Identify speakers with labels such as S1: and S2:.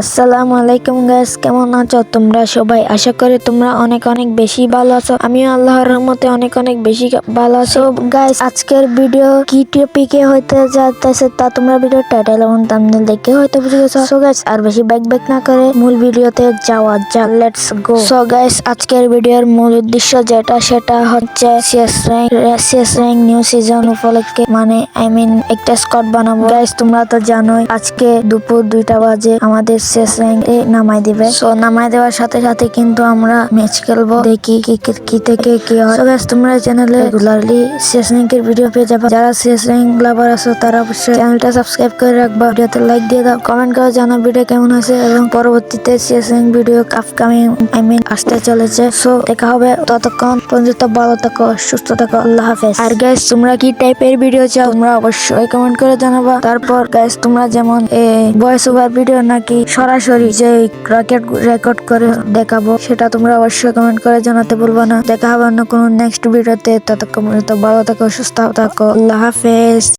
S1: আসসালামু আলাইকুম গাইস, কেমন আছো তোমরা সবাই? আশা করি তোমরা অনেক অনেক বেশি ভালো আছো। আমিও আল্লাহর রহমতে অনেক অনেক বেশি ভালো আছি। গাইস, আজকের ভিডিও কি টপিকে হইতে যাইতেছে তা তোমরা ভিডিও টাইটেল এবং থাম্বনেল দেখে হয়তো বুঝে গেছো। সো গাইস, আর বেশি ব্যাক না করে মূল ভিডিওতে যাওয়া যাক। Let's go. সো গাইস, আজকের ভিডিওর মূল উদ্দেশ্য সেটা হচ্ছে সিএস র্যাঙ্ক নিউ সিজন উপলক্ষে, মানে একটা স্কোয়াড বানাবো। গাইস, তোমরা তো জানোই আজকে দুপুর 2টা বাজে আমাদের শেষ র্যাঙ্কে নামাই দিবে। সো নামাই দেওয়ার সাথে সাথে কিন্তু আমরা ম্যাচ খেলবো, দেখি কি থেকে কি হয়। সো গাইস, তোমরা চ্যানেলে রেগুলারলি শেষ র্যাঙ্কের ভিডিও পেয়ে যাবে। যারা শেষ র্যাঙ্ক লাভার আছো তারা অবশ্যই চ্যানেলটা সাবস্ক্রাইব করে রাখবা, ভিডিওতে লাইক দিয়ে দাও, কমেন্ট করে জানাও ভিডিও কেমন হয়েছে এবং পরবর্তীতে শেষ র্যাঙ্ক ভিডিও আপকামিং আসতে চলেছে। সো দেখা হবে, ততক্ষণ পর্যন্ত ভালো থাকো, সুস্থ থাকো, আল্লাহ হাফেজ। আর গাইস, তোমরা কি টাইপের ভিডিও চাও তোমরা অবশ্যই কমেন্ট করে জানাবা। তারপর গাইস, তোমরা যেমন ভয়েস ওভার ভিডিও নাকি সরাসরি যে রেকর্ড করে দেখাবো সেটা তোমরা অবশ্যই কমেন্ট করে জানাতে ভুলবা না। দেখা হবে অন্য কোনো নেক্সট ভিডিওতে। ততক্ষণ পর্যন্ত ভালো থাকো, সুস্থ থাকো, আল্লাহ হাফেজ।